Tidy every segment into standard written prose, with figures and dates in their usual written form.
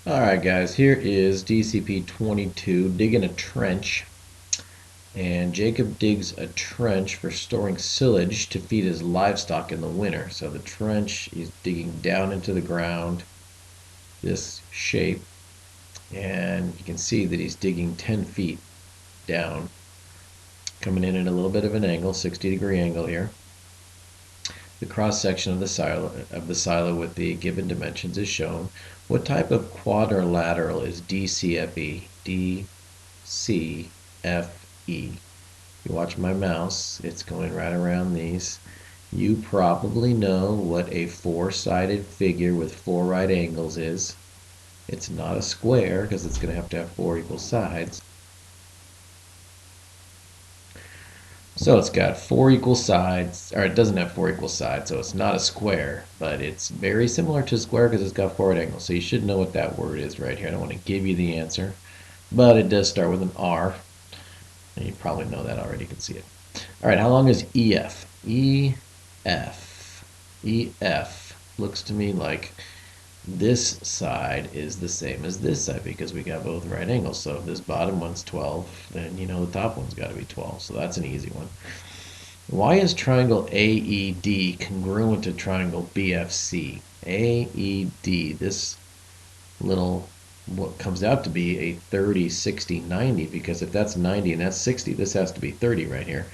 Alright guys, here is DCP22 digging a trench, and Jacob digs a trench for storing silage to feed his livestock in the winter. So the trench is digging down into the ground, this shape, and you can see that he's digging 10 feet down, coming in at a little bit of an angle, 60-degree angle here. The cross section of the silo with the given dimensions is shown. What type of quadrilateral is DCFE? DCFE. You watch my mouse, it's going right around these. You probably know what a four-sided figure with four right angles is. It's not a square because it's going to have four equal sides. So it's got four equal sides, or it doesn't have four equal sides, so it's not a square, but it's very similar to a square because it's got four right angles. So you should know what that word is right here. I don't want to give you the answer, but it does start with an R, and you probably know that already. You can see it. All right, how long is EF? EF looks to me like this side is the same as this side because we got both right angles. So if this bottom one's 12, then you know the top one's got to be 12. So that's an easy one. Why is triangle AED congruent to triangle BFC? AED, this little, what comes out to be a 30, 60, 90, because if that's 90 and that's 60, this has to be 30 right here.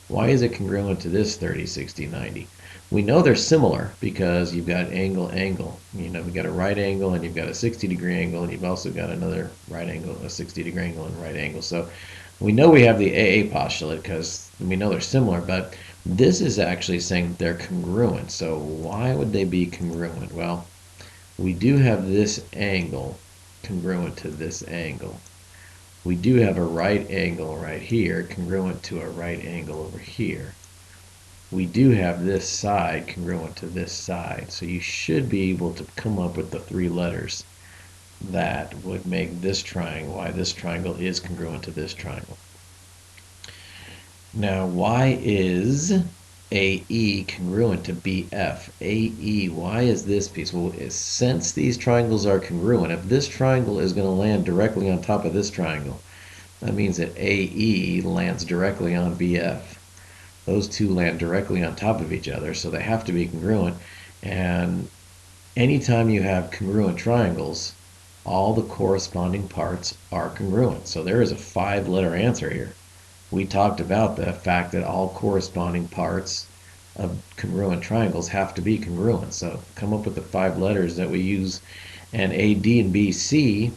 Why is it congruent to this 30, 60, 90? We know they're similar because you've got angle, angle. You know, we've got a right angle and you've got a 60-degree angle, and you've also got another right angle, a 60-degree angle and right angle. So we know we have the AA postulate because we know they're similar, but this is actually saying they're congruent. So why would they be congruent? Well, we do have this angle congruent to this angle. We do have a right angle right here congruent to a right angle over here. We do have this side congruent to this side. So you should be able to come up with the three letters that would make this triangle, why this triangle is congruent to this triangle. Now, why is AE congruent to BF? AE, why is this piece? Well, since these triangles are congruent, if this triangle is going to land directly on top of this triangle, that means that AE lands directly on BF. Those two land directly on top of each other, so they have to be congruent. And anytime you have congruent triangles, all the corresponding parts are congruent. So there is a 5-letter answer here. We talked about the fact that all corresponding parts of congruent triangles have to be congruent. So come up with the 5 letters that we use, and AD and BC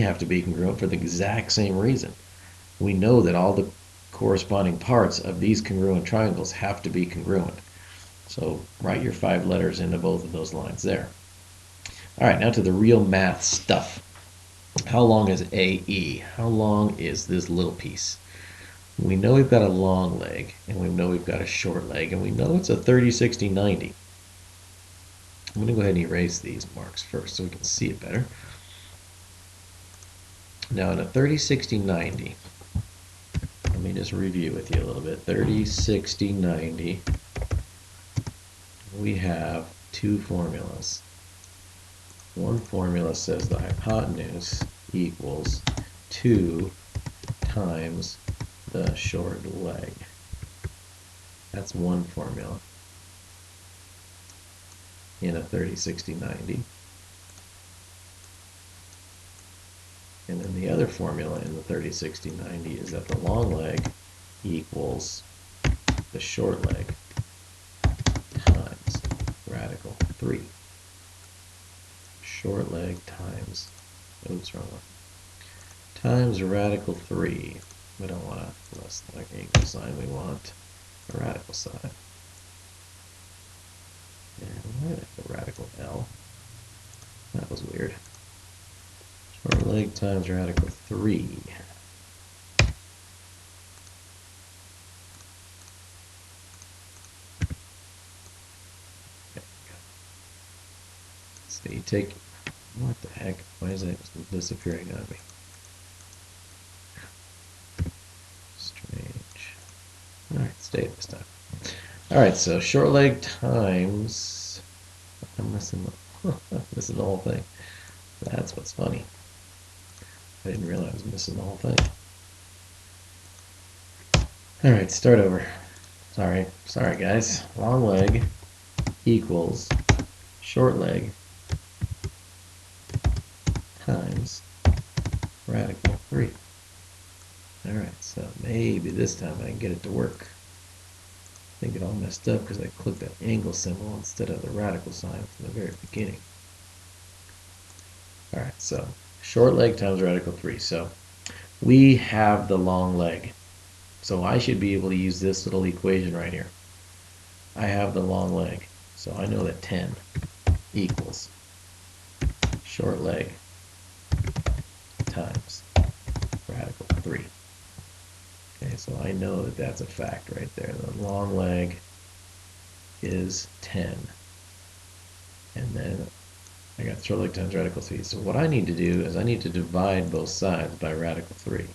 have to be congruent for the exact same reason. We know that all the corresponding parts of these congruent triangles have to be congruent. So write your 5 letters into both of those lines there. All right, now to the real math stuff. How long is AE? How long is this little piece? We know we've got a long leg, and we know we've got a short leg, and we know it's a 30, 60, 90. I'm going to go ahead and erase these marks first so we can see it better. Now in a 30, 60, 90, let me just review with you a little bit. 30, 60, 90, we have two formulas. One formula says the hypotenuse equals 2 times the short leg. That's one formula in a 30, 60, 90. And then the other formula in the 30, 60, 90 is that the long leg equals the short leg times radical 3. Short leg times, oops, wrong one, times radical 3. We don't want a less than an equal sign, we want a radical sign. And we're going to put radical L. That was weird. Short leg times radical 3. So you take, what the heck? Why is that disappearing on me? Strange. Alright, stay this time. Alright, so short leg times, I'm missing the whole thing. That's what's funny. I didn't realize I was missing the whole thing. All right, start over. Sorry guys. Long leg equals short leg times radical 3. All right, so maybe this time I can get it to work. I think it all messed up because I clicked that angle symbol instead of the radical sign from the very beginning. All right, so short leg times radical 3. So we have the long leg. So I should be able to use this little equation right here. I have the long leg. So I know that 10 equals short leg times radical 3. Okay, so I know that that's a fact right there. The long leg is 10. And then I got short leg times radical 3. So what I need to do is I need to divide both sides by radical 3.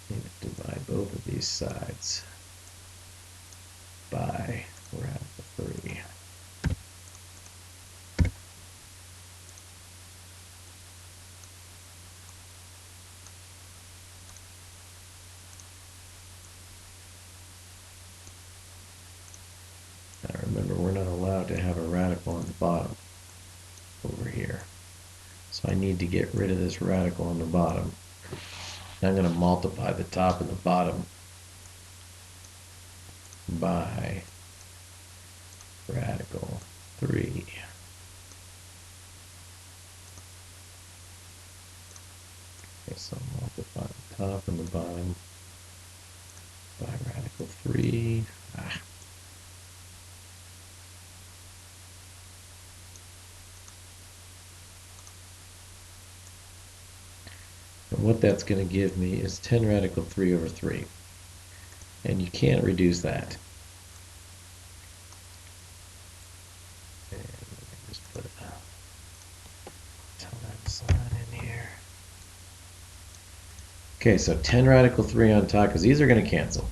I need to divide both of these sides by radical 3. Now remember, we're not allowed to have a radical on the bottom over here. So I need to get rid of this radical on the bottom. I'm going to multiply the top and the bottom by radical 3. Okay, so multiply the top and the bottom by radical 3. And what that's going to give me is 10 radical 3 over 3. And you can't reduce that. And let me just put a times sign in here. Okay, so 10 radical 3 on top, because these are going to cancel.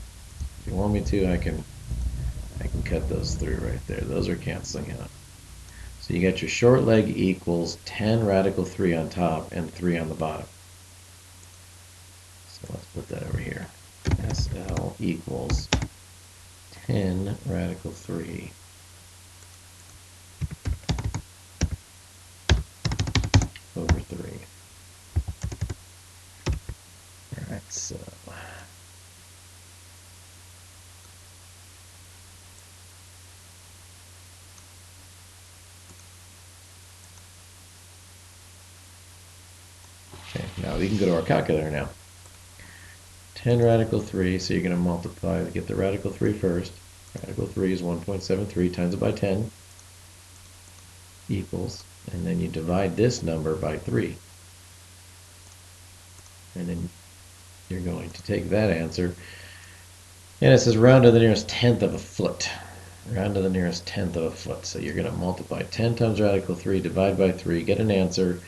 If you want me to, I can cut those through right there. Those are canceling out. So you got your short leg equals 10 radical 3 on top and 3 on the bottom. So let's put that over here. SL equals 10 radical 3 over 3. All right, so okay, now we can go to our calculator now. 10 radical 3, so you're going to multiply, get the radical 3 first. Radical 3 is 1.73 times it by 10 equals, and then you divide this number by 3. And then you're going to take that answer, and it says round to the nearest tenth of a foot. Round to the nearest tenth of a foot. So you're going to multiply 10 times radical 3, divide by 3, get an answer,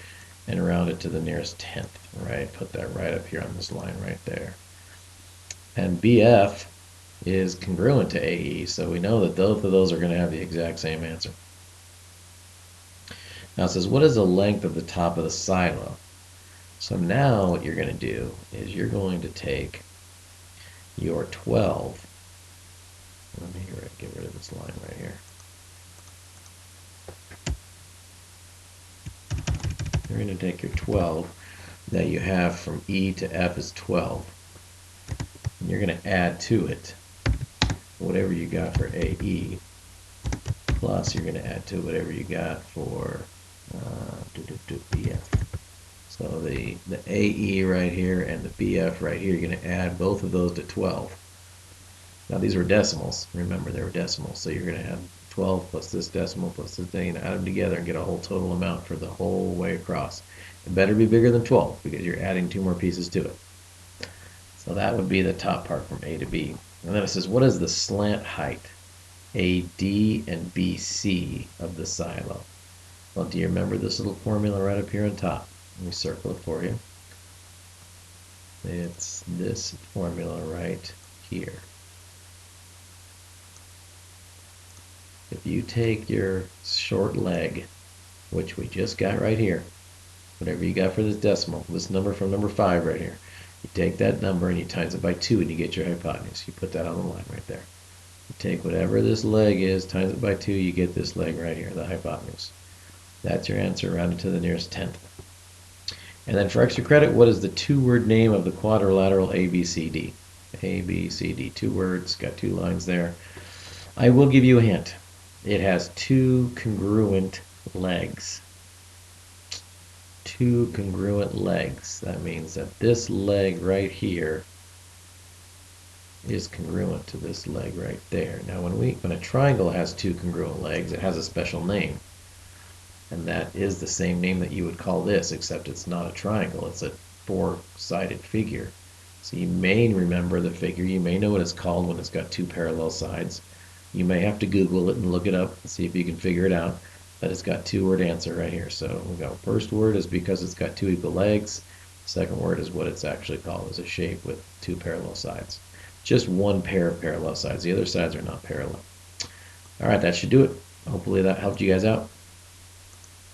and round it to the nearest tenth, right? Put that right up here on this line right there. And BF is congruent to AE, so we know that both of those are going to have the exact same answer. Now it says, what is the length of the top of the silo? So now what you're going to do is you're going to take your 12. Let me get rid of this line right here. You're going to take your 12 that you have from E to F is 12. And you're going to add to it whatever you got for AE, plus you're going to add to whatever you got for BF. So the AE right here and the BF right here, you're going to add both of those to 12. Now these were decimals. Remember, they were decimals. So you're going to have 12 plus this decimal plus this thing, add them together and get a whole total amount for the whole way across. It better be bigger than 12 because you're adding 2 more pieces to it. So that would be the top part from A to B. And then it says, what is the slant height, AD and BC of the silo? Well, do you remember this little formula right up here on top? Let me circle it for you. It's this formula right here. if you take your short leg, which we just got right here, whatever you got for this decimal, this number from number 5 right here, you take that number and you times it by 2 and you get your hypotenuse. You put that on the line right there. You take whatever this leg is, times it by 2, you get this leg right here, the hypotenuse. That's your answer, rounded to the nearest tenth. And then for extra credit, what is the two-word name of the quadrilateral ABCD? ABCD, 2 words, got 2 lines there. I will give you a hint. It has 2 congruent legs. 2 congruent legs. That means that this leg right here is congruent to this leg right there. Now when a triangle has 2 congruent legs, it has a special name. And that is the same name that you would call this, except it's not a triangle, it's a 4-sided figure. So you may remember the figure, you may know what it's called when it's got 2 parallel sides. You may have to Google it and look it up and see if you can figure it out. But it's got 2-word answer right here. So we go, first word is because it's got 2 equal legs. Second word is what it's actually called, is a shape with 2 parallel sides. Just one pair of parallel sides. The other sides are not parallel. All right, that should do it. Hopefully that helped you guys out.